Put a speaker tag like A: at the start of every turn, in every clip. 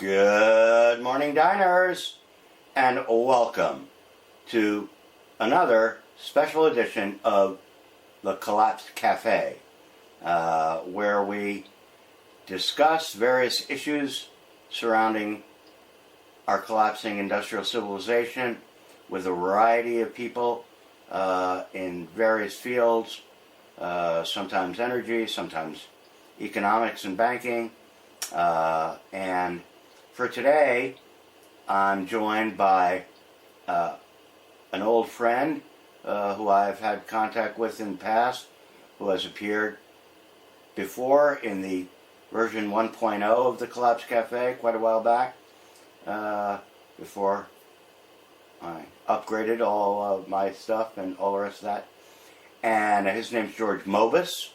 A: Good morning, diners, and welcome to another special edition of the Collapsed Cafe, where we discuss various issues surrounding our collapsing industrial civilization with a variety of people in various fields, sometimes energy, sometimes economics and banking, and for today, I'm joined by an old friend who I've had contact with in the past, who has appeared before in the version 1.0 of the Collapse Cafe quite a while back, before I upgraded all of my stuff and all the rest of that. And his name's George Mobus,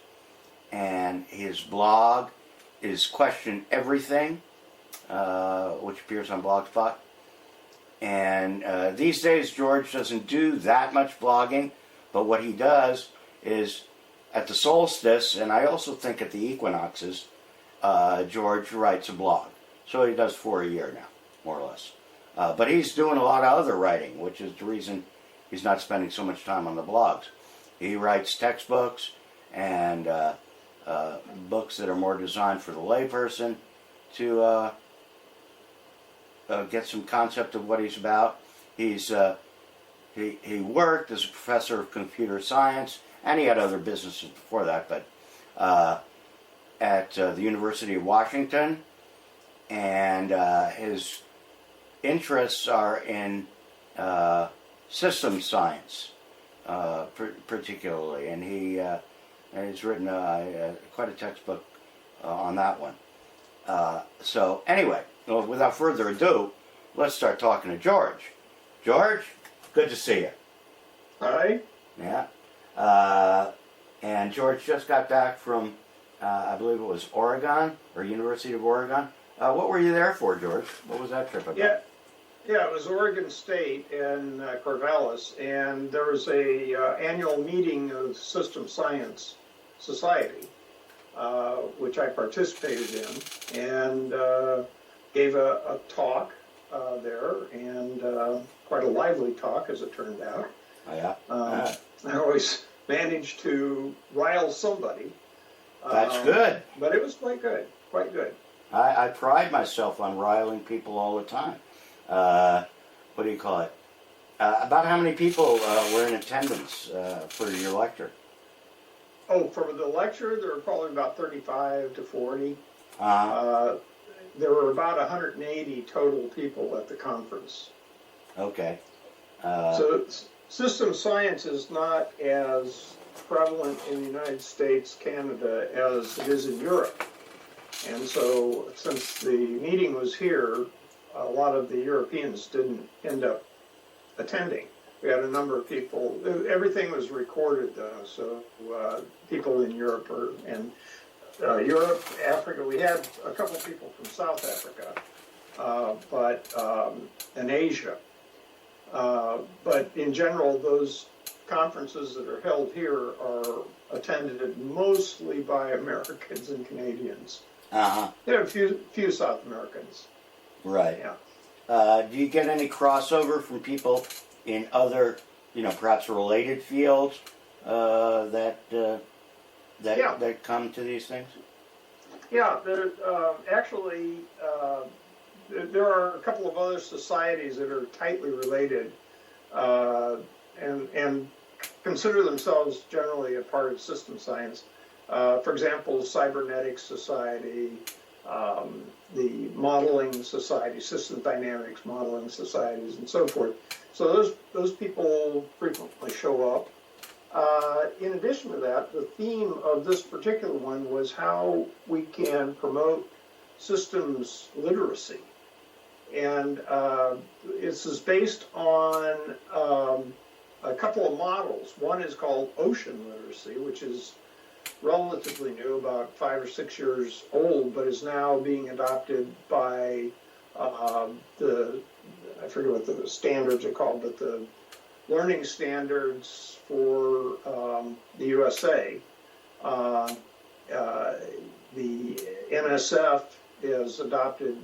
A: and his blog is Question Everything, which appears on Blogspot. And these days, George doesn't do that much blogging, but what he does is at the solstice, and I also think at the equinoxes, George writes a blog. So he does 4 a year now, more or less. But he's doing a lot of other writing, which is the reason he's not spending so much time on the blogs. He writes textbooks and books that are more designed for the layperson to get some concept of what he's about. He worked as a professor of computer science, and he had other businesses before that, but at the University of Washington, and his interests are in system science, particularly, and he's written quite a textbook on that one. So anyway, well, without further ado, let's start talking to George. George, good to see you.
B: Hi.
A: Yeah. And George just got back from, I believe it was Oregon, or University of Oregon. What were you there for, George? What was that trip about?
B: Yeah, it was Oregon State in Corvallis, and there was a annual meeting of System Science Society, which I participated in, and gave a talk there, and quite a lively talk, as it turned out.
A: Oh, yeah?
B: I always managed to rile somebody.
A: That's good.
B: But it was quite good, quite good.
A: I pride myself on riling people all the time. What do you call it? About how many people were in attendance for your lecture?
B: Oh, for the lecture, there were probably about 35 to 40. There were about 180 total people at the conference.
A: Okay.
B: So system science is not as prevalent in the United States, Canada, as it is in Europe. And so since the meeting was here, a lot of the Europeans didn't end up attending. We had a number of people. Everything was recorded, though, so people in Europe Europe, Africa. We had a couple people from South Africa, and Asia. But in general, those conferences that are held here are attended mostly by Americans and Canadians.
A: Uh-huh.
B: There are a few South Americans.
A: Right.
B: Yeah.
A: Do you get any crossover from people in other, perhaps related fields that come to these things?
B: Yeah, actually, there are a couple of other societies that are tightly related and consider themselves generally a part of system science. For example, Cybernetics Society, the Modeling Society, System Dynamics Modeling Societies, and so forth. So those people frequently show up. In addition to that, the theme of this particular one was how we can promote systems literacy. And this is based on a couple of models. One is called ocean literacy, which is relatively new, about 5 or 6 years old, but is now being adopted by I forget what the standards are called, but the learning standards for the USA. The NSF has adopted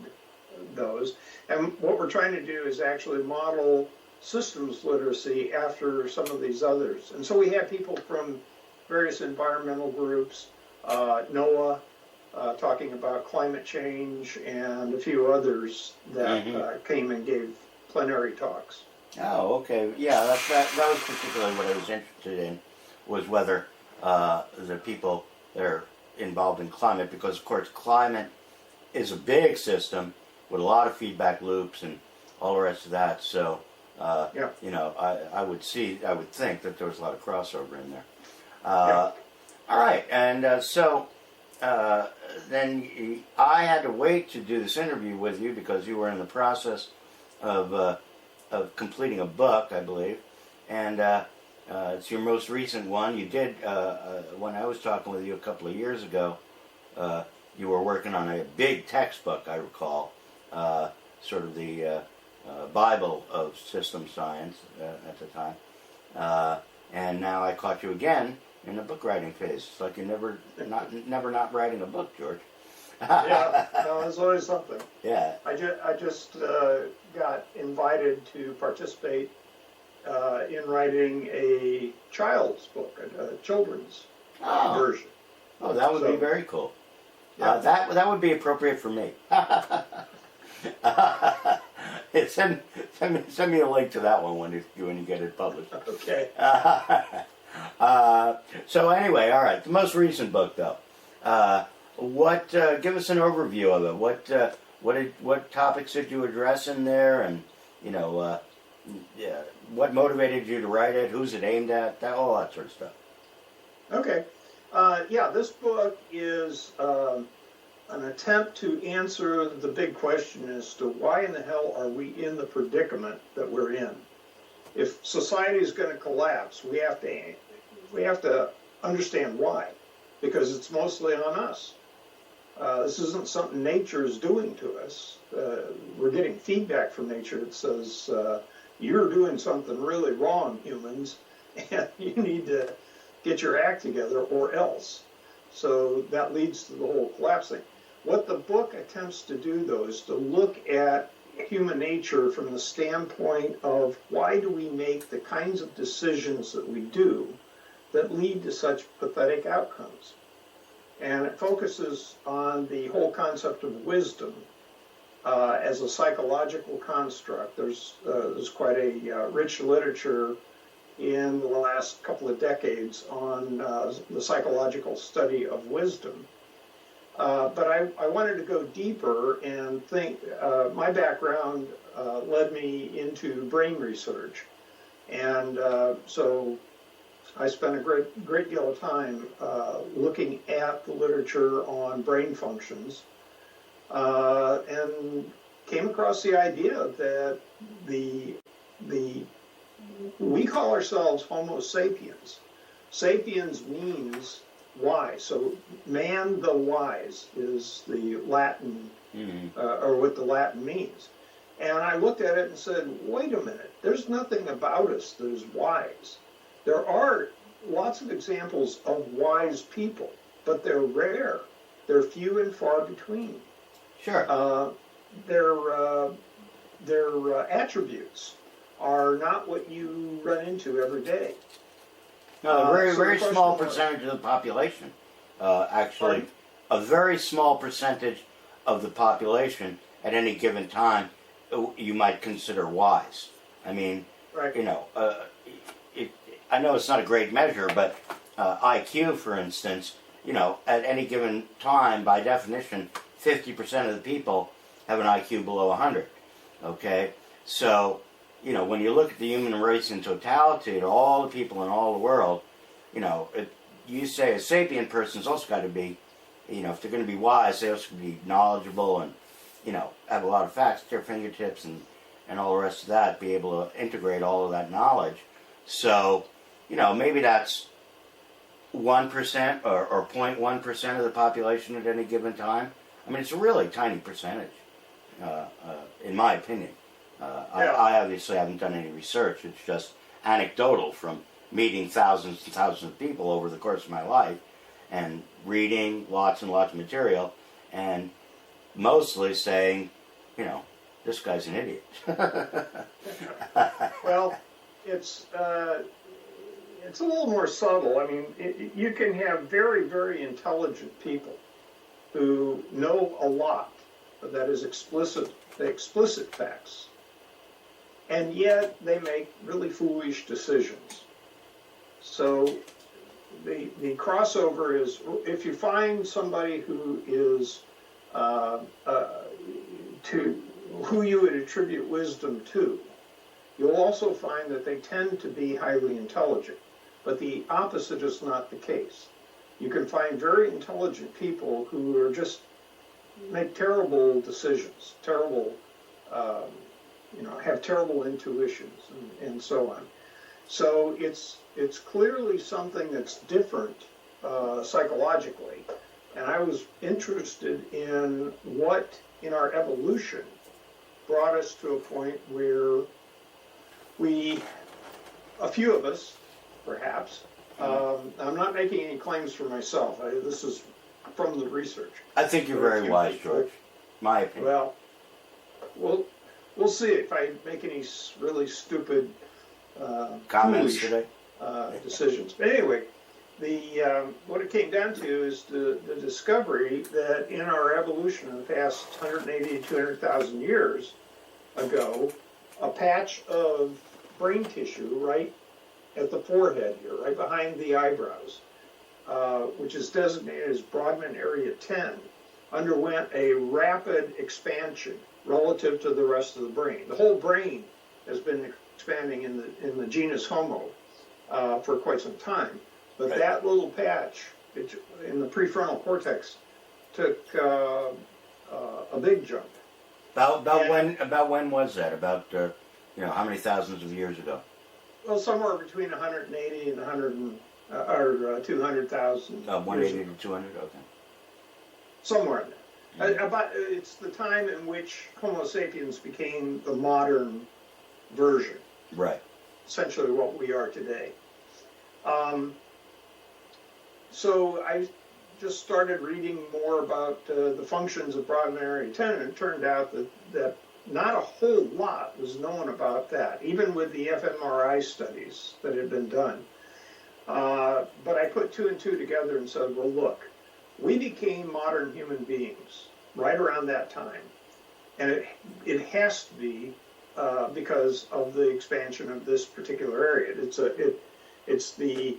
B: those. And what we're trying to do is actually model systems literacy after some of these others. And so we have people from various environmental groups, NOAA, talking about climate change, and a few others that came and gave plenary talks.
A: Oh, okay. Yeah, that was particularly what I was interested in, was whether the people that are involved in climate, because of course climate is a big system with a lot of feedback loops and all the rest of that. So, you know, I would think that there was a lot of crossover in there. All right, and so then I had to wait to do this interview with you because you were in the process of completing a book, I believe, and it's your most recent one. You did, when I was talking with you a couple of years ago, you were working on a big textbook, I recall, sort of the Bible of system science at the time, and now I caught you again in the book writing phase. It's like you're never not writing a book, George.
B: Yeah, no, there's always something.
A: Yeah.
B: I just got invited to participate in writing a child's book, a children's version.
A: Oh, that would be very cool.
B: Yeah.
A: That would be appropriate for me. Send me a link to that one when you get it published.
B: Okay.
A: So anyway, all right. The most recent book, though. Give us an overview of it. What topics did you address in there, and you know, what motivated you to write it? Who's it aimed at? All that sort of stuff.
B: Okay. This book is an attempt to answer the big question as to why in the hell are we in the predicament that we're in. If society is going to collapse, we have to understand why, because it's mostly on us. This isn't something nature is doing to us. We're getting feedback from nature that says, you're doing something really wrong, humans, and you need to get your act together or else. So that leads to the whole collapsing. What the book attempts to do, though, is to look at human nature from the standpoint of why do we make the kinds of decisions that we do that lead to such pathetic outcomes. And it focuses on the whole concept of wisdom as a psychological construct. There's quite a rich literature in the last couple of decades on the psychological study of wisdom. But I wanted to go deeper and think, my background led me into brain research. And so I spent a great deal of time looking at the literature on brain functions and came across the idea that we call ourselves Homo sapiens. Sapiens means wise. So man the wise is the Latin, or what the Latin means. And I looked at it and said, wait a minute, there's nothing about us that is wise. There are lots of examples of wise people, but they're rare. They're few and far between.
A: Sure.
B: Their attributes are not what you run into every day.
A: No, a very small percentage of the population. Actually, a very small percentage of the population at any given time you might consider wise. I mean, you know, I know it's not a great measure, but IQ, for instance, you know, at any given time, by definition, 50% of the people have an IQ below 100. Okay? So, you know, when you look at the human race in totality, to all the people in all the world, you know, you say a sapient person's also got to be, you know, if they're going to be wise, they also be knowledgeable and, you know, have a lot of facts at their fingertips and all the rest of that, be able to integrate all of that knowledge. So, you know, maybe that's 1% or 0.1% of the population at any given time. I mean, it's a really tiny percentage, in my opinion. I obviously haven't done any research. It's just anecdotal from meeting thousands and thousands of people over the course of my life and reading lots and lots of material and mostly saying, this guy's an idiot.
B: Well, it's a little more subtle. I mean, you can have very, very intelligent people who know a lot, that is explicit facts, and yet they make really foolish decisions. So the crossover is, if you find somebody who is to who you would attribute wisdom to, you'll also find that they tend to be highly intelligent. But the opposite is not the case. You can find very intelligent people who are just make terrible decisions, have terrible intuitions, and so on. So it's clearly something that's different psychologically. And I was interested in what in our evolution brought us to a point where a few of us, perhaps, I'm not making any claims for myself. This is from the research.
A: I think you're very wise, George. My opinion.
B: Well, we'll see if I make any really stupid
A: comments
B: foolish,
A: today.
B: Decisions. But anyway, what it came down to is the discovery that in our evolution in the past 180 to 200,000 years ago, a patch of brain tissue right at the forehead here, right behind the eyebrows, which is designated as Brodmann Area 10, underwent a rapid expansion relative to the rest of the brain. The whole brain has been expanding in the genus Homo for quite some time, but that little patch in the prefrontal cortex took a big jump.
A: About when was that? About how many thousands of years ago?
B: Well, somewhere between 180 and 200,000.
A: 180 to 200. Okay.
B: Somewhere in there. It's the time in which Homo sapiens became the modern version.
A: Right.
B: Essentially what we are today. So I just started reading more about the functions of Brodmann Area 10, and it turned out that not a whole lot was known about that, even with the fMRI studies that had been done. But I put two and two together and said, well, look, we became modern human beings right around that time. And it has to be because of the expansion of this particular area. It's the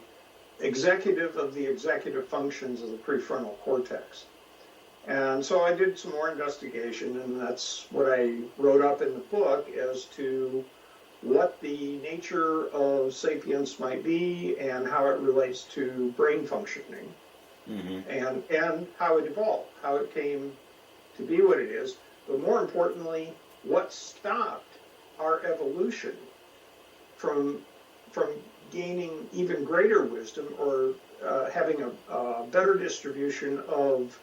B: executive of the executive functions of the prefrontal cortex. And so I did some more investigation, and that's what I wrote up in the book as to what the nature of sapience might be and how it relates to brain functioning, and how it evolved, how it came to be what it is, but more importantly, what stopped our evolution from gaining even greater wisdom or having a better distribution of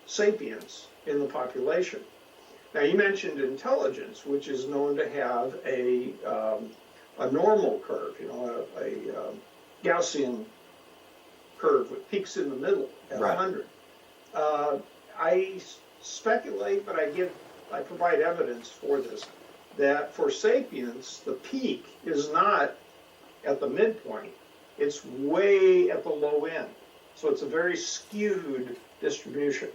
B: sapience in the population. Now, you mentioned intelligence, which is known to have a normal curve, a Gaussian curve with peaks in the middle at 100. I speculate, but I provide evidence for this, that for sapiens, the peak is not at the midpoint, it's way at the low end. So it's a very skewed distribution.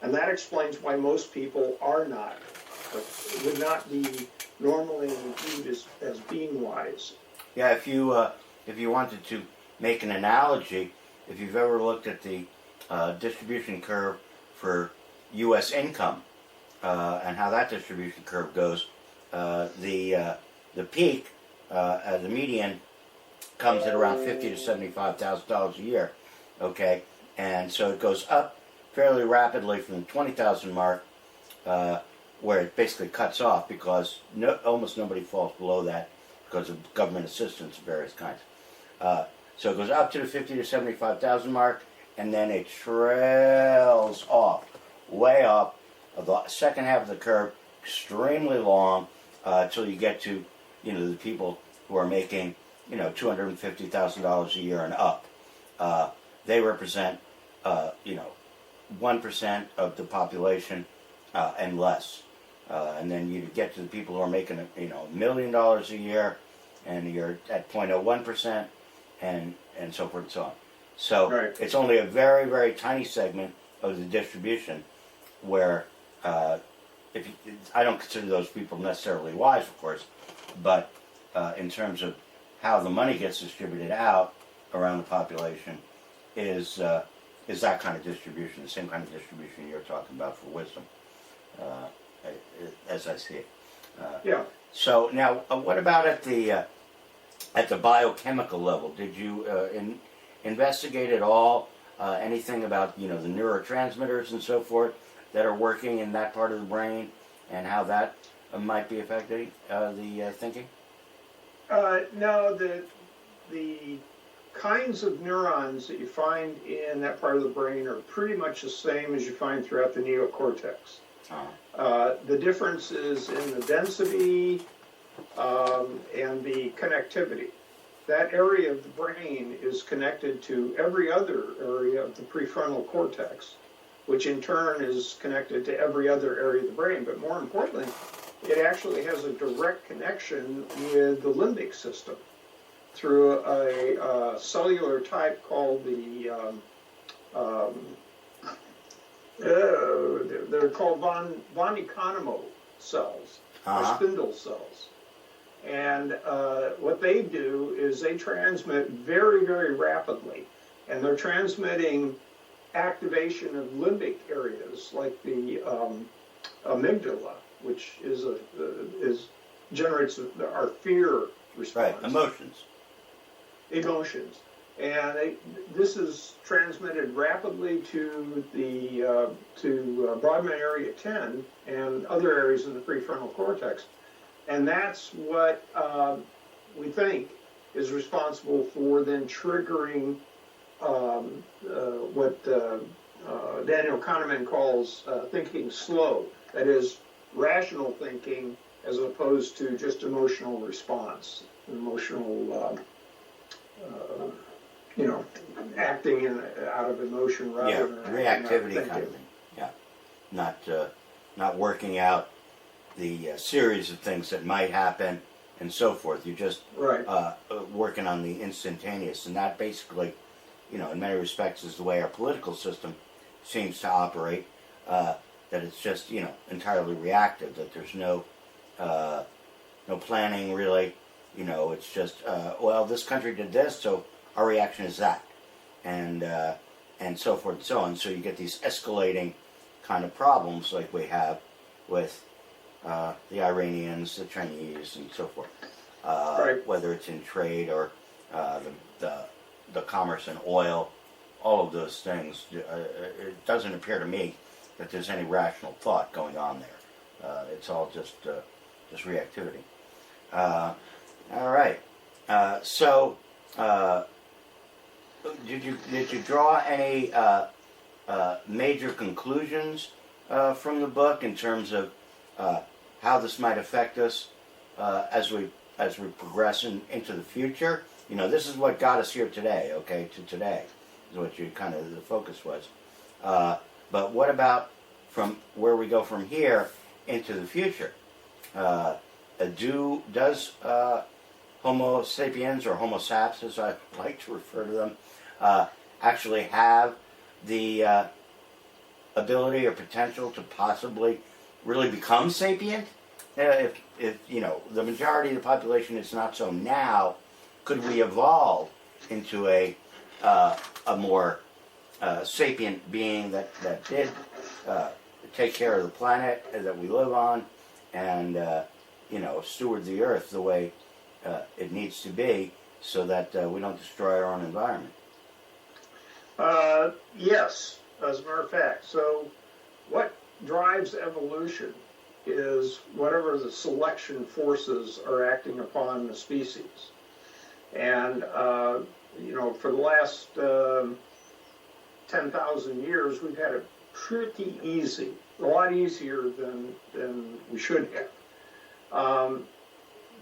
B: And that explains why most people would not be normally viewed as being wise.
A: Yeah, if you wanted to make an analogy, if you've ever looked at the distribution curve for U.S. income and how that distribution curve goes, the peak, the median, comes at around $50,000 to $75,000 a year. Okay, and so it goes up fairly rapidly from the 20,000 mark, where it basically cuts off because almost nobody falls below that because of government assistance of various kinds. So it goes up to the 50 to 75,000 mark, and then it trails off, way up. The second half of the curve, extremely long, until you get to, the people who are making, $250,000 a year and up. They represent, 1% of the population and less. And then you get to the people who are making $1 million a year, and you're at 0.01%, and so forth and so on. So
B: Right.
A: it's only a very, very tiny segment of the distribution where I don't consider those people necessarily wise, of course, but in terms of how the money gets distributed out around the population is that kind of distribution, the same kind of distribution you're talking about for wisdom, as I see it.
B: Yeah.
A: So now, what about at the biochemical level? Did you investigate at all anything about the neurotransmitters and so forth that are working in that part of the brain, and how that might be affecting the thinking?
B: No, the kinds of neurons that you find in that part of the brain are pretty much the same as you find throughout the neocortex. The difference is in the density and the connectivity. That area of the brain is connected to every other area of the prefrontal cortex, which in turn is connected to every other area of the brain. But more importantly, it actually has a direct connection with the limbic system through a cellular type called the they're called von Economo cells, or spindle cells. And what they do is they transmit very, very rapidly, and they're transmitting activation of limbic areas like the amygdala, which generates our fear response.
A: Right, emotions.
B: And this is transmitted rapidly to the Brodmann area 10 and other areas of the prefrontal cortex, and that's what we think is responsible for then triggering what Daniel Kahneman calls thinking slow. That is, rational thinking as opposed to just emotional response, emotional. Acting out of emotion rather than
A: reactivity kind of thing. Yeah, not working out the series of things that might happen and so forth. You're just working on the instantaneous, and that basically, in many respects, is the way our political system seems to operate. That it's just entirely reactive. That there's no planning really. It's just this country did this, so our reaction is that, and so forth and so on. So you get these escalating kind of problems like we have with the Iranians, the Chinese, and so forth. Whether it's in trade or the commerce in oil, all of those things. It doesn't appear to me that there's any rational thought going on there. It's all just reactivity. All right. So, did you draw any major conclusions from the book in terms of how this might affect us as we progress into the future? This is what got us here today. Okay, to today is what the focus was. But what about from where we go from here into the future? Does Homo sapiens, or Homo saps as I like to refer to them, actually have the ability or potential to possibly really become sapient? If the majority of the population is not so now, could we evolve into a more sapient being that did take care of the planet that we live on and steward the earth the way it needs to be, so that we don't destroy our own environment?
B: Yes, as a matter of fact. So what drives evolution is whatever the selection forces are acting upon the species. And, for the last 10,000 years, we've had it pretty easy, a lot easier than we should have.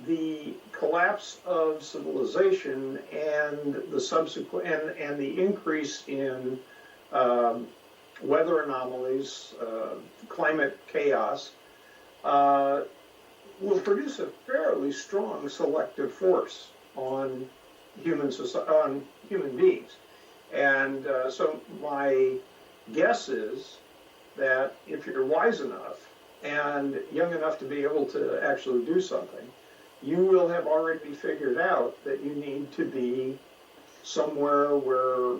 B: The collapse of civilization and the subsequent and the increase in weather anomalies, climate chaos, will produce a fairly strong selective force on on human beings. And so my guess is that if you're wise enough and young enough to be able to actually do something, you will have already figured out that you need to be somewhere where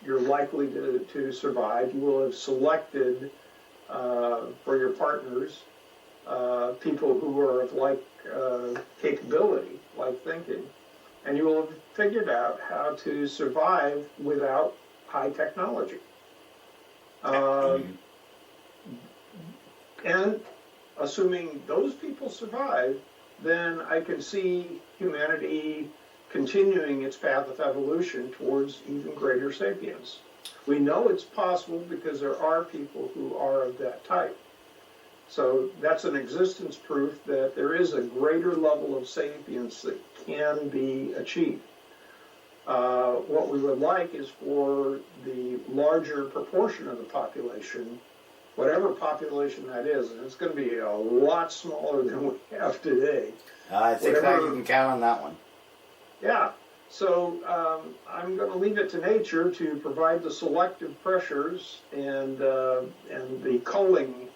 B: you're likely to survive. You will have selected for your partners people who are of like capability, like thinking, and you will have figured out how to survive without high technology. And assuming those people survive, then I can see humanity continuing its path of evolution towards even greater sapience. We know it's possible because there are people who are of that type. So that's an existence proof that there is a greater level of sapience that can be achieved. What we would like is for the larger proportion of the population, whatever population that is, and it's going to be a lot smaller than we have today.
A: I think that you can count on that one.
B: Yeah. So I'm going to leave it to nature to provide the selective pressures and the culling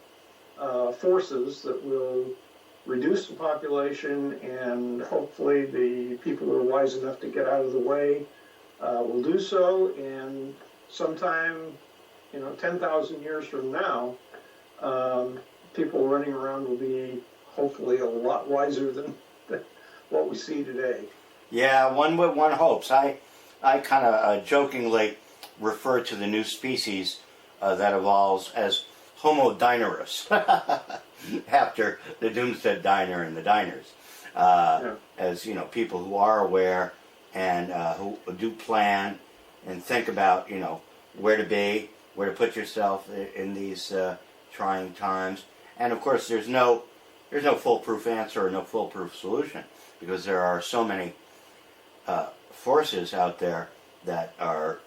B: forces that will reduce the population, and hopefully the people who are wise enough to get out of the way will do so. And sometime, 10,000 years from now, people running around will be hopefully a lot wiser than what we see today.
A: Yeah, one hopes. I kind of jokingly refer to the new species that evolves as Homo dinerus, after the Doomsday Diner and the diners. As people who are aware and who do plan and think about where to be, where to put yourself in these trying times. And of course, there's no foolproof answer or no foolproof solution, because there are so many forces out there that are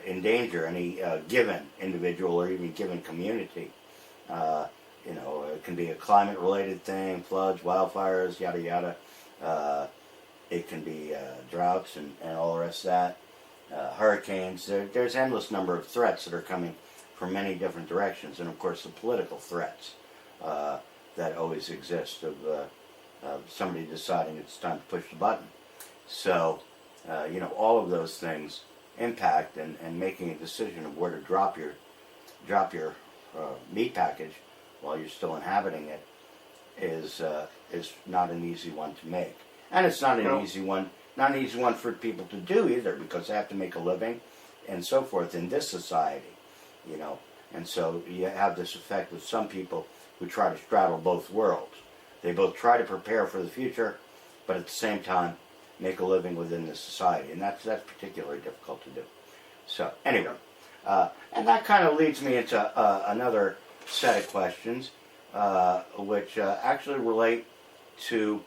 A: in danger. Any given individual or even given community. It can be a climate-related thing, floods, wildfires, yada yada. It can be droughts and all the rest of that. Hurricanes. There's endless number of threats that are coming from many different directions, and of course the political threats that always exist of somebody deciding it's time to push the button. So, all of those things impact, and making a decision of where to drop your meat package while you're still inhabiting it is not an easy one to make, and it's not an easy one for people to do either, because they have to make a living and so forth in this society, and so you have this effect with some people who try to straddle both worlds. They both try to prepare for the future, but at the same time make a living within the society, and that's particularly difficult to do. So anyway, and that kind of leads me into another set of questions, which actually relate to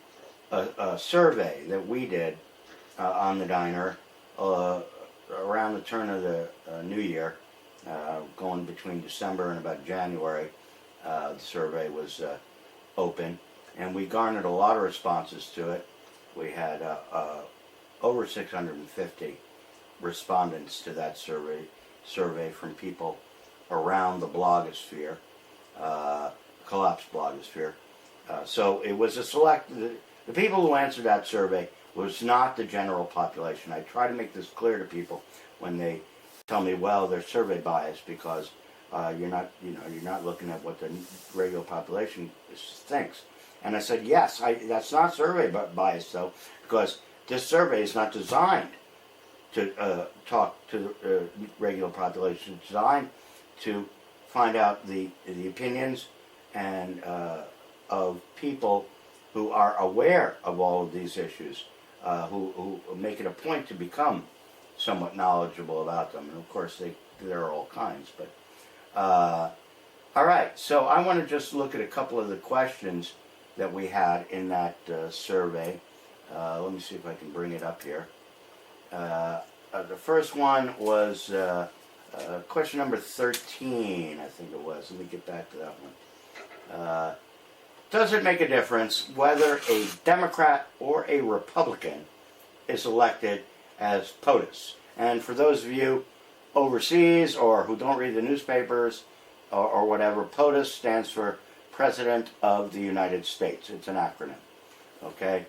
A: a survey that we did on the diner around the turn of the new year, going between December and about January. The survey was open, and we garnered a lot of responses to it. We had over 650 respondents to that survey from people around the blogosphere, collapse blogosphere. So it was the people who answered that survey was not the general population. I try to make this clear to people when they tell me, well, they're survey biased because you're not looking at what the regular population thinks. And I said, yes, that's not survey bias though, because this survey is not designed to talk to the regular population. It's designed to find out the opinions and of people who are aware of all of these issues, who make it a point to become somewhat knowledgeable about them. And of course, there are all kinds. But all right, so I want to just look at a couple of the questions that we had in that survey. Let me see if I can bring it up here. The first one was question number 13, I think it was. Let me get back to that one. does it make a difference whether a Democrat or a Republican is elected as POTUS? And for those of you overseas or who don't read the newspapers or whatever, POTUS stands for President of the United States. It's an acronym, okay?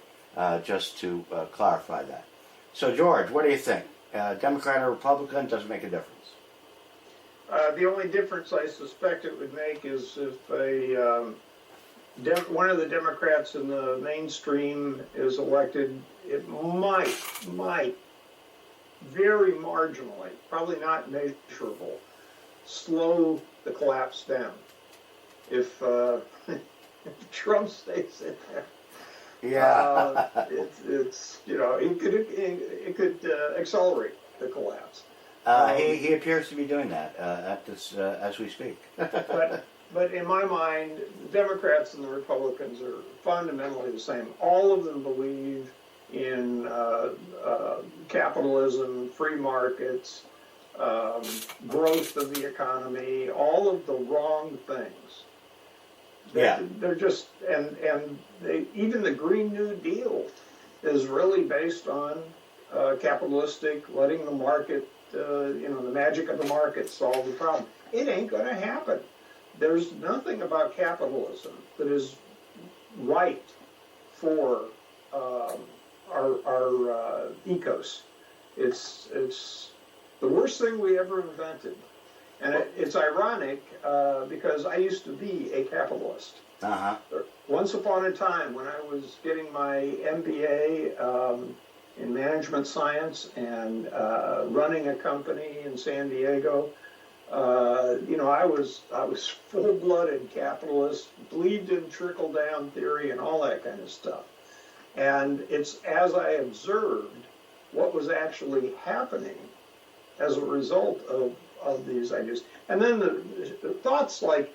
A: Just to clarify that. So, George, what do you think? Democrat or Republican, doesn't make a difference.
B: The only difference I suspect it would make is if one of the Democrats in the mainstream is elected, it might, very marginally, probably not measurable, slow the collapse down. If Trump stays in there.
A: Yeah.
B: It's it could accelerate the collapse.
A: He appears to be doing that at this as we speak.
B: But in my mind, the Democrats and the Republicans are fundamentally the same. All of them believe in capitalism, free markets, growth of the economy, all of the wrong things. They're just, and even the Green New Deal is really based on capitalistic, letting the market, the magic of the market solve the problem. It ain't going to happen. There's nothing about capitalism that is right for our ecos. It's the worst thing we ever invented. And it's ironic because I used to be a capitalist.
A: Uh-huh.
B: Once upon a time, when I was getting my MBA in management science and running a company in San Diego, I was full-blooded capitalist, believed in trickle-down theory and all that kind of stuff. And it's as I observed what was actually happening as a result of these ideas. And then the thoughts like,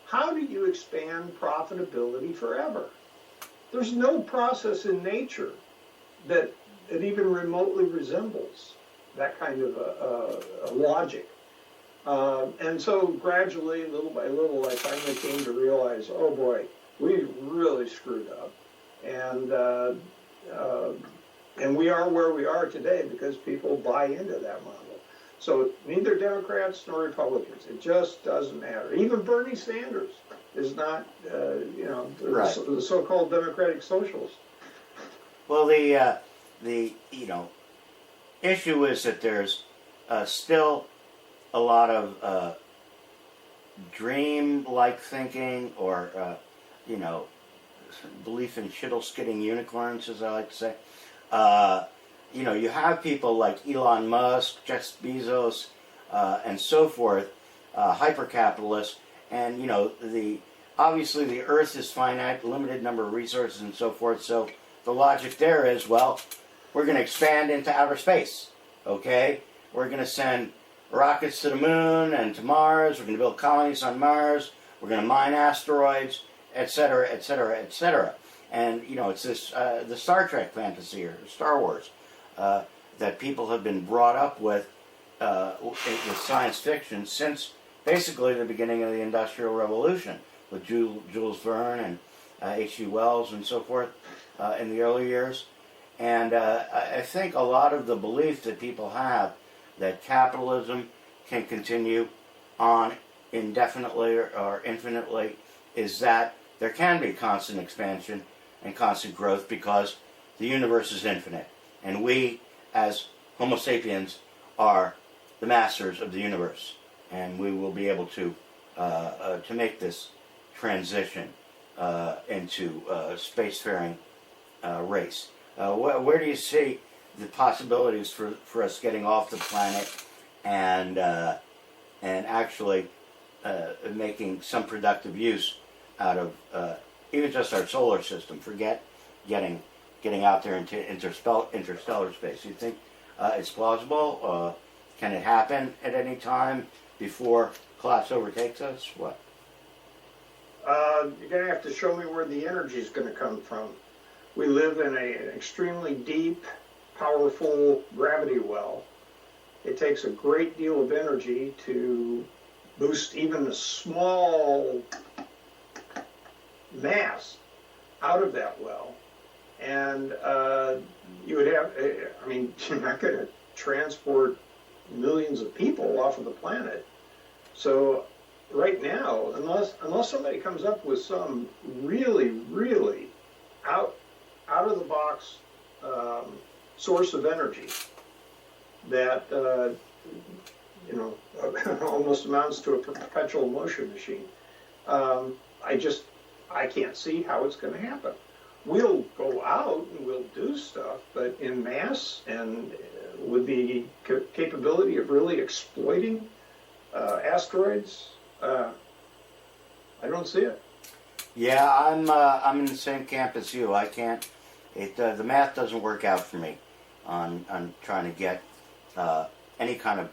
B: how do you expand profitability forever? There's no process in nature that even remotely resembles that kind of a logic. And so gradually, little by little, I finally came to realize, oh boy, we really screwed up. And we are where we are today because people buy into that model. So neither Democrats nor Republicans. It just doesn't matter. Even Bernie Sanders is not,
A: Right.
B: the so-called Democratic Socialist.
A: Well, the issue is that there's still a lot of dream-like thinking or belief in shittle-skidding unicorns, as I like to say. You have people like Elon Musk, Jeff Bezos, and so forth, hyper-capitalists, and obviously the Earth is finite, limited number of resources, and so forth. So the logic there is, well, we're going to expand into outer space. Okay, we're going to send rockets to the moon and to Mars. We're going to build colonies on Mars. We're going to mine asteroids, etc., etc., etc. And it's this the Star Trek fantasy or Star Wars that people have been brought up with science fiction since basically the beginning of the Industrial Revolution, with Jules Verne and H.G. Wells and so forth in the early years. And I think a lot of the belief that people have that capitalism can continue on indefinitely or infinitely is that there can be constant expansion and constant growth because the universe is infinite. And we, as Homo sapiens, are the masters of the universe. And we will be able to make this transition into a spacefaring race. Where do you see the possibilities for us getting off the planet and actually making some productive use out of even just our solar system? Forget getting out there into interstellar space. You think it's plausible? Can it happen at any time before collapse overtakes us? What?
B: You're going to have to show me where the energy is going to come from. We live in an extremely deep, powerful gravity well. It takes a great deal of energy to boost even a small mass out of that well. And you would have, I mean, you're not going to transport millions of people off of the planet. So right now, unless somebody comes up with some really out of the box source of energy that almost amounts to a perpetual motion machine, I can't see how it's going to happen. We'll go out and we'll do stuff, but in mass and with the capability of really exploiting asteroids, I don't see it.
A: Yeah, I'm in the same camp as you. I can't. The math doesn't work out for me on trying to get any kind of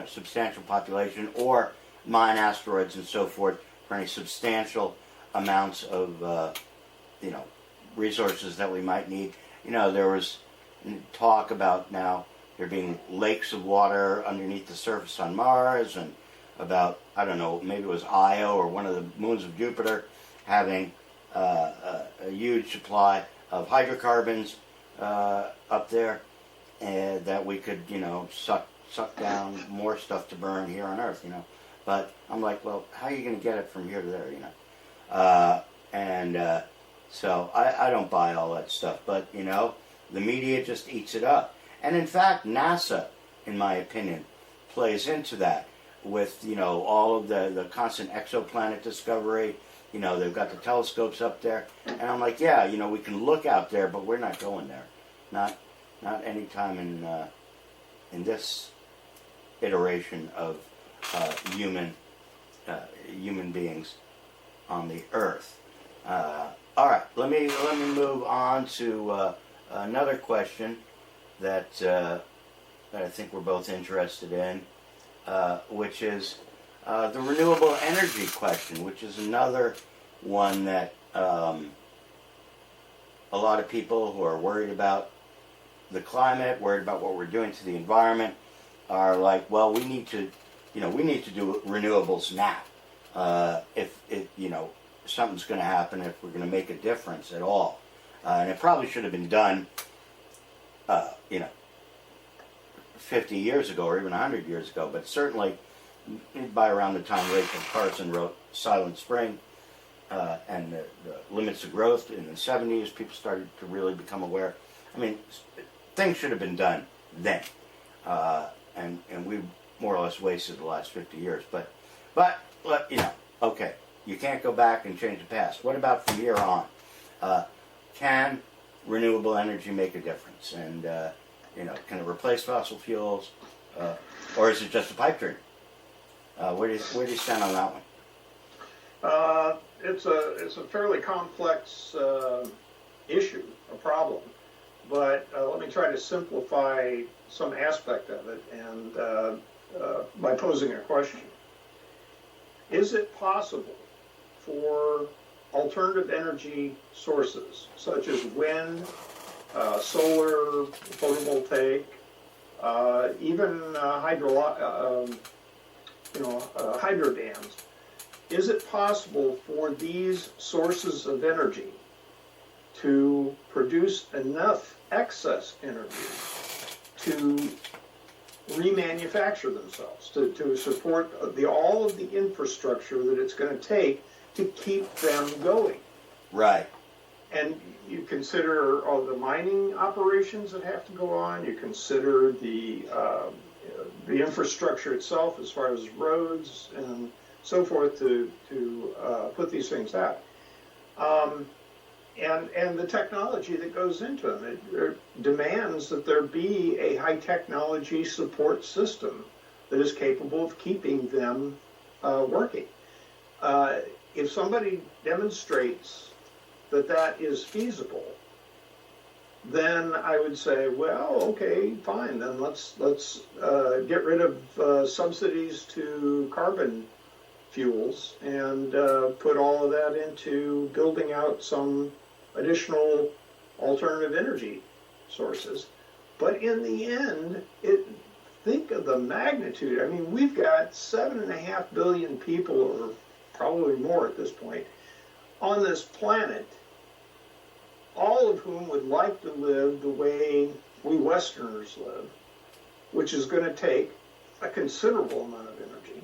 A: substantial population or mine asteroids and so forth for any substantial amounts of resources that we might need. There was talk about now there being lakes of water underneath the surface on Mars, and about, I don't know, maybe it was Io or one of the moons of Jupiter having a huge supply of hydrocarbons up there, and that we could suck down more stuff to burn here on Earth. But I'm like, well, how are you going to get it from here to there? So I don't buy all that stuff, but the media just eats it up. And in fact, NASA, in my opinion, plays into that with all of the constant exoplanet discovery. They've got the telescopes up there, and I'm like, yeah, we can look out there, but we're not going there. Not any time in this iteration of human beings on the Earth. All right, let me move on to another question that I think we're both interested in, which is the renewable energy question, which is another one that a lot of people who are worried about the climate, worried about what we're doing to the environment, are like, well, we need to do renewables now. If something's going to happen, if we're going to make a difference at all, and it probably should have been done, 50 years ago or even 100 years ago, but certainly by around the time Rachel Carson wrote Silent Spring and the limits of growth in the 70s, people started to really become aware. I mean, things should have been done then, and we more or less wasted the last 50 years. But okay, you can't go back and change the past. What about from here on? Can renewable energy make a difference? And can it replace fossil fuels, or is it just a pipe dream? Where do you stand on that one?
B: It's a fairly complex issue, a problem, but let me try to simplify some aspect of it, and by posing a question. Is it possible for alternative energy sources, such as wind, solar, photovoltaic, even hydro dams, is it possible for these sources of energy to produce enough excess energy to remanufacture themselves, to support all of the infrastructure that it's going to take to keep them going?
A: Right.
B: And you consider all the mining operations that have to go on. You consider the infrastructure itself, as far as roads and so forth, to put these things out, and the technology that goes into them. It demands that there be a high technology support system that is capable of keeping them working. If somebody demonstrates that is feasible, then I would say, well, okay, fine. Then let's get rid of subsidies to carbon fuels and put all of that into building out some additional alternative energy sources. But in the end, think of the magnitude. I mean, we've got 7.5 billion people, or probably more at this point, on this planet, all of whom would like to live the way we Westerners live, which is going to take a considerable amount of energy.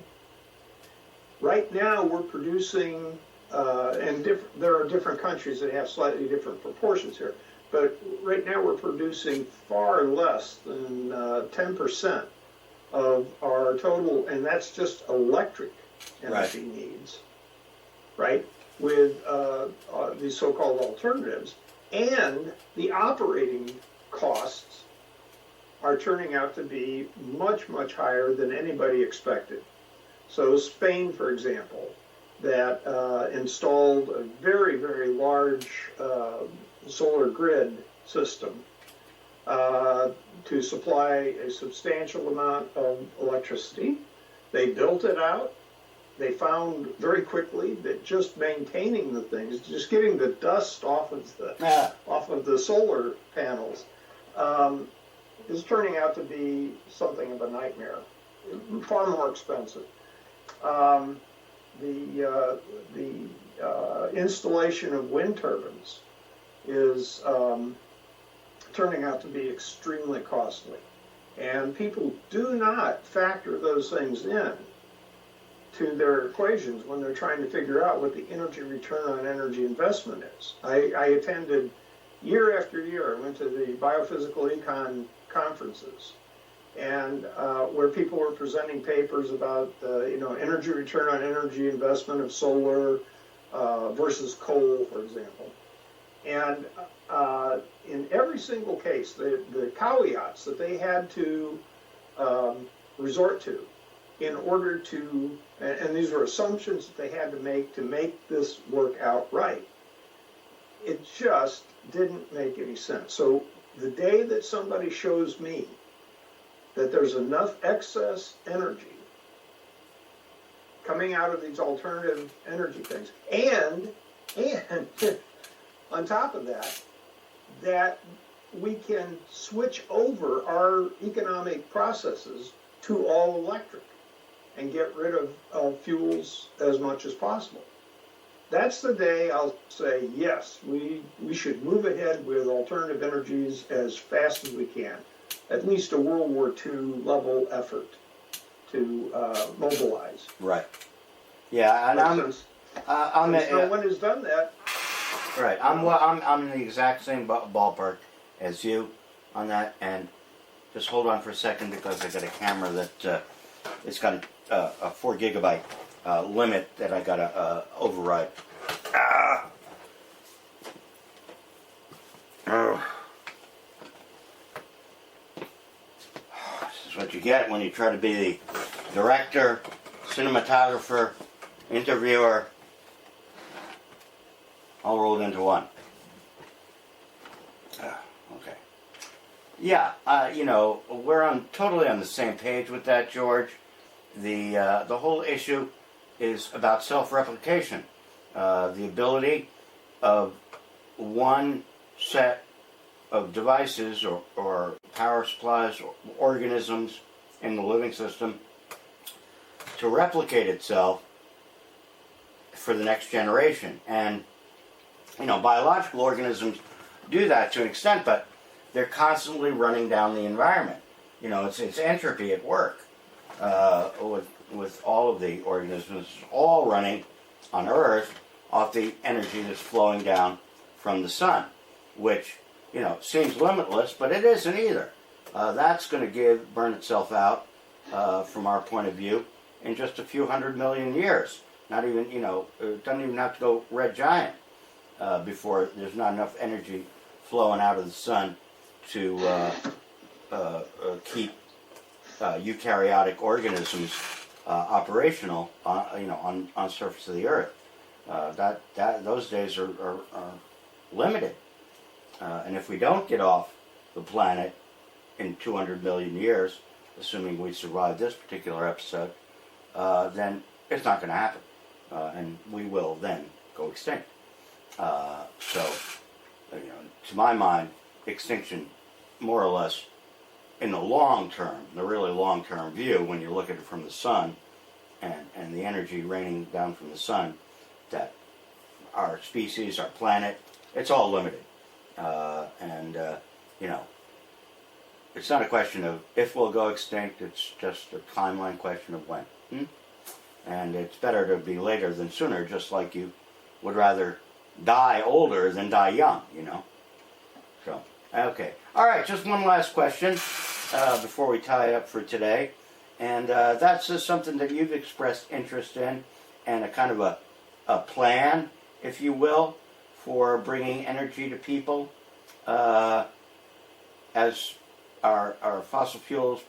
B: Right now, we're producing, there are different countries that have slightly different proportions here, but right now we're producing far less than 10% of our total, and that's just electric energy needs, right? With these so-called alternatives, and the operating costs are turning out to be much, much higher than anybody expected. So Spain, for example, that installed a very, very large solar grid system to supply a substantial amount of electricity. They built it out. They found very quickly that just maintaining the things, just getting the dust off of the solar panels, is turning out to be something of a nightmare, far more expensive. The installation of wind turbines is turning out to be extremely costly, and people do not factor those things in to their equations when they're trying to figure out what the energy return on energy investment is. I attended year after year. I went to the biophysical econ conferences, and where people were presenting papers about energy return on energy investment of solar versus coal, for example. And in every single case, the caveats that they had to resort to in order to, and these were assumptions that they had to make this work out right, it just didn't make any sense. So the day that somebody shows me that there's enough excess energy coming out of these alternative energy things, and on top of that, that we can switch over our economic processes to all electric and get rid of fuels as much as possible. That's the day I'll say, yes, we should move ahead with alternative energies as fast as we can. At least a World War II level effort to mobilize.
A: Right. Yeah, and
B: no one has done that.
A: Right. I'm in the exact same ballpark as you on that, and just hold on for a second because I got a camera that it's got a 4 gigabyte limit that I got to override. This is what you get when you try to be the director, cinematographer, interviewer, all rolled into one. Okay. Yeah, we're totally on the same page with that, George. The whole issue is about self-replication. The ability of one set of devices or power supplies or organisms in the living system to replicate itself for the next generation. And biological organisms do that to an extent, but they're constantly running down the environment. It's entropy at work with all of the organisms, all running on Earth off the energy that's flowing down from the sun, which seems limitless, but it isn't either. That's going to burn itself out from our point of view in just a few 100 million years. Not even, it doesn't even have to go red giant before there's not enough energy flowing out of the sun to keep eukaryotic organisms operational, on the surface of the Earth. Those days are limited, and if we don't get off the planet in 200 million years, assuming we survive this particular episode, then it's not going to happen, and we will then go extinct. So, to my mind, extinction, more or less, in the long term, the really long-term view, when you look at it from the sun and the energy raining down from the sun, that our species, our planet, it's all limited. You know, it's not a question of if we'll go extinct, it's just a timeline question of when. And it's better to be later than sooner, just like you would rather die older than die young, you know. So, okay. All right, just one last question before we tie it up for today. And that's just something that you've expressed interest in, and a kind of a plan, if you will, for bringing energy to people as our fossil fuels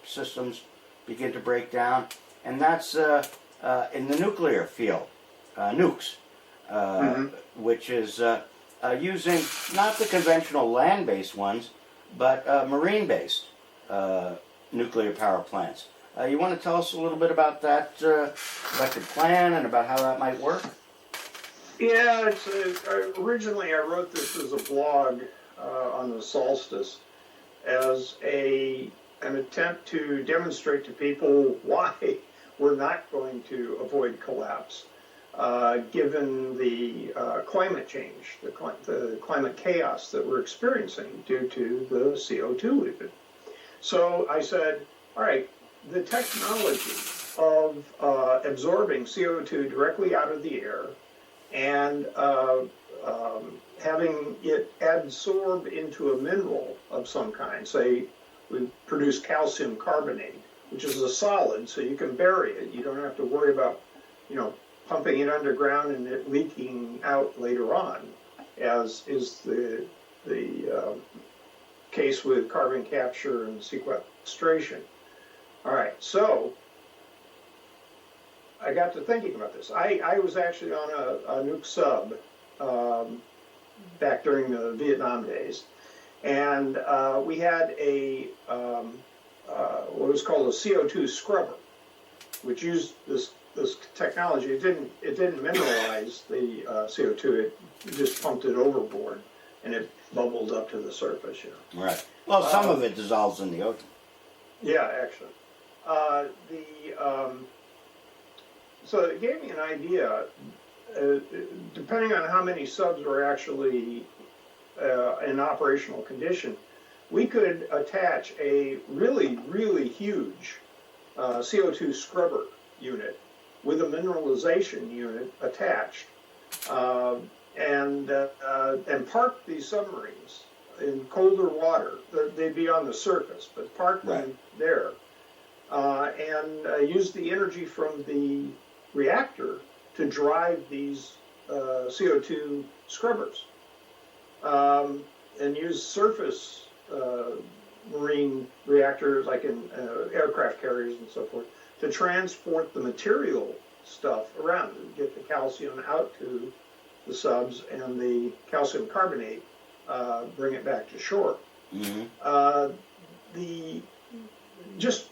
A: systems begin to break down. And that's in the nuclear field, nukes, which is using not the conventional land-based ones, but marine-based nuclear power plants. You want to tell us a little bit about that, about your plan and about how that might work?
B: Yeah, originally I wrote this as a blog on the solstice as an attempt to demonstrate to people why we're not going to avoid collapse, given the climate change, the climate chaos that we're experiencing due to the CO2 leakage. So I said, all right, the technology of absorbing CO2 directly out of the air and having it adsorb into a mineral of some kind, say we produce calcium carbonate, which is a solid, so you can bury it. You don't have to worry about, you know, pumping it underground and it leaking out later on, as is the case with carbon capture and sequestration. All right, so I got to thinking about this. I was actually on a nuke sub back during the Vietnam days, and we had a what was called a CO2 scrubber, which used this technology. It didn't mineralize the CO2. It just pumped it overboard, and it bubbled up to the surface. You know.
A: Right. Well, some of it dissolves in the ocean.
B: Yeah, actually. So it gave me an idea, depending on how many subs were actually in operational condition, we could attach a really, really huge CO2 scrubber unit with a mineralization unit attached, and park these submarines in colder water. They'd be on the surface, but park them there, and use the energy from the reactor to drive these CO2 scrubbers, and use surface marine reactors, like in aircraft carriers and so forth, to transport the material stuff around and get the calcium out to the subs, and the calcium carbonate bring it back to shore. Just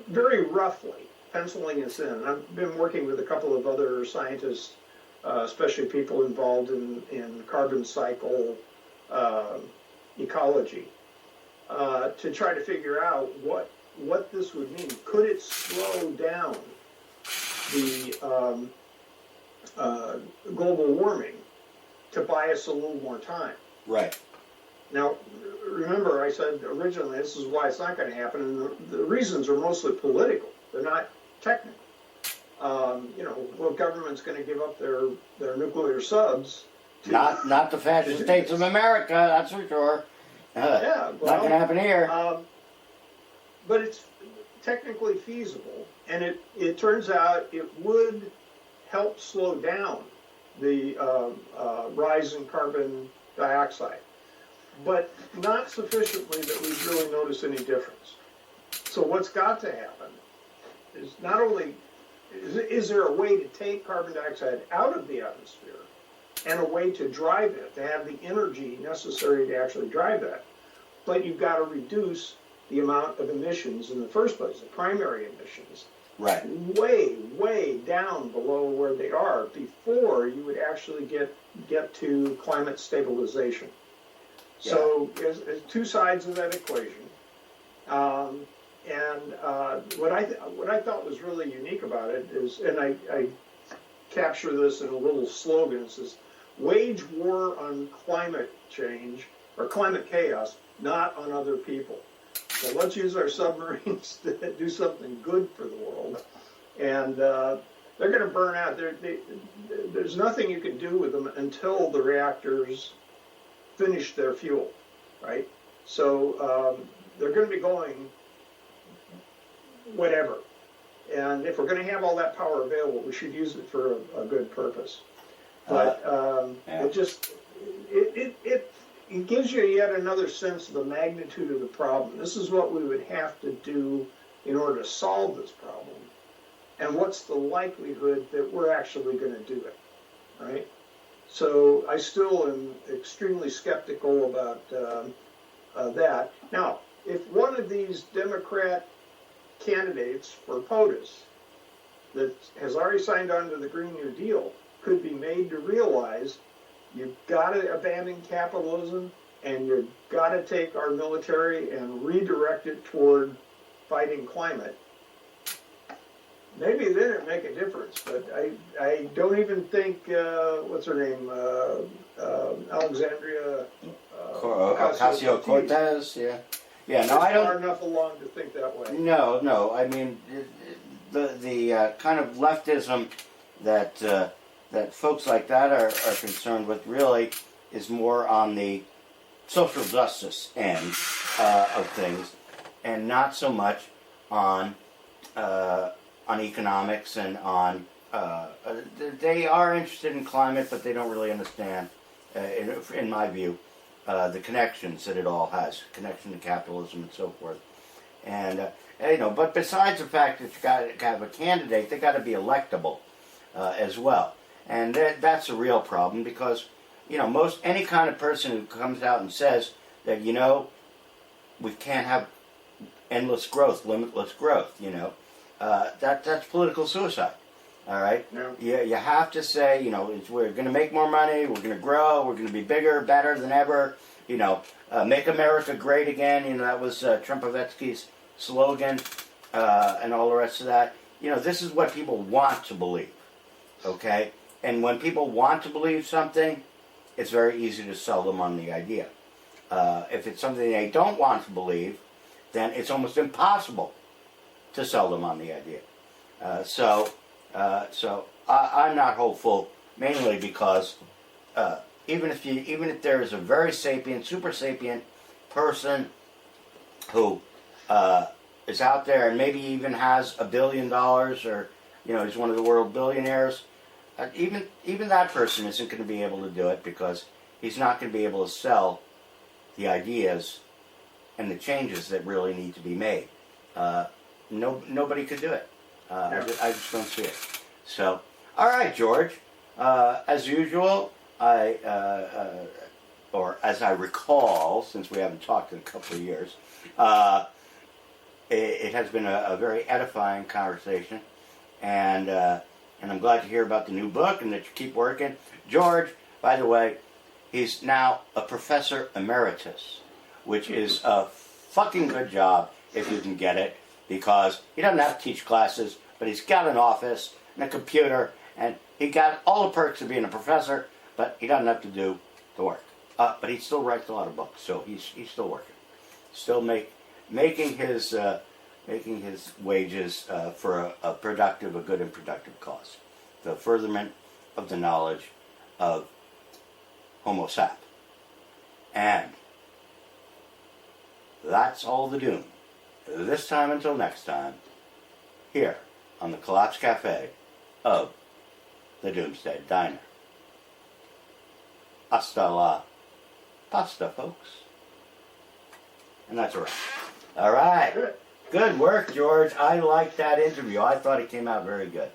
B: very roughly penciling this in. I've been working with a couple of other scientists, especially people involved in carbon cycle ecology, to try to figure out what this would mean. Could it slow down the global warming to buy us a little more time?
A: Right.
B: Now, remember, I said originally this is why it's not going to happen, and the reasons are mostly political. They're not technical. You know, well, government's going to give up their nuclear subs.
A: Not the fascist states of America, that's for sure.
B: Yeah, well,
A: not going to happen here.
B: But it's technically feasible, and it turns out it would help slow down the rise in carbon dioxide, but not sufficiently that we really notice any difference. So what's got to happen is not only is there a way to take carbon dioxide out of the atmosphere and a way to drive it, to have the energy necessary to actually drive that, but you've got to reduce the amount of emissions in the first place, the primary emissions,
A: right,
B: way down below where they are before you would actually get to climate stabilization. Yeah. So there's two sides of that equation. What I thought was really unique about it is, and I capture this in a little slogan. It says, wage war on climate change or climate chaos, not on other people. So let's use our submarines to do something good for the world. And they're going to burn out. There's nothing you can do with them until the reactors finish their fuel, right? So they're going to be going whatever. And if we're going to have all that power available, we should use it for a good purpose. But it gives you yet another sense of the magnitude of the problem. This is what we would have to do in order to solve this problem. And what's the likelihood that we're actually going to do it, right? So I still am extremely skeptical about that. Now, if one of these Democrat candidates for POTUS that has already signed on to the Green New Deal could be made to realize you've got to abandon capitalism and you've got to take our military and redirect it toward fighting climate, maybe then it'd make a difference. But I don't even think, what's her name, Alexandria
A: Ocasio-Cortez, yeah. No, I don't.
B: Far enough along to think that way.
A: No. I mean, the kind of leftism that folks like that are concerned with really is more on the social justice end of things, and not so much on economics and on. They are interested in climate, but they don't really understand, in my view, the connections that it all has, connection to capitalism and so forth. And but besides the fact that you got to have a candidate, they got to be electable as well. And that's a real problem because, any kind of person who comes out and says that, we can't have endless growth, limitless growth, that's political suicide. All right?
B: Yeah.
A: You have to say, we're going to make more money, we're going to grow, we're going to be bigger, better than ever, make America great again. That was Trumpovetsky's slogan and all the rest of that. This is what people want to believe, okay? And when people want to believe something, it's very easy to sell them on the idea. If it's something they don't want to believe, then it's almost impossible to sell them on the idea. So I'm not hopeful, mainly because even if there is a very sapient, super sapient person who is out there and maybe even has $1 billion or he's one of the world billionaires, even that person isn't going to be able to do it because he's not going to be able to sell the ideas and the changes that really need to be made. Nobody could do it. I just don't see it. So, all right, George. As usual, or as I recall, since we haven't talked in a couple of years, it has been a very edifying conversation, and I'm glad to hear about the new book and that you keep working. George, by the way, he's now a professor emeritus, which is a fucking good job if you can get it, because he doesn't have to teach classes, but he's got an office and a computer, and he got all the perks of being a professor, but he doesn't have to do the work. But he still writes a lot of books, so he's still working, still making his wages for a good and productive cause, the furtherment of the knowledge of Homo sap. And that's all the doom. This time until next time, here on the Collapse Cafe of the Doomsday Diner. Hasta la pasta, folks. And that's a wrap. All right. Good work, George. I liked that interview. I thought it came out very good.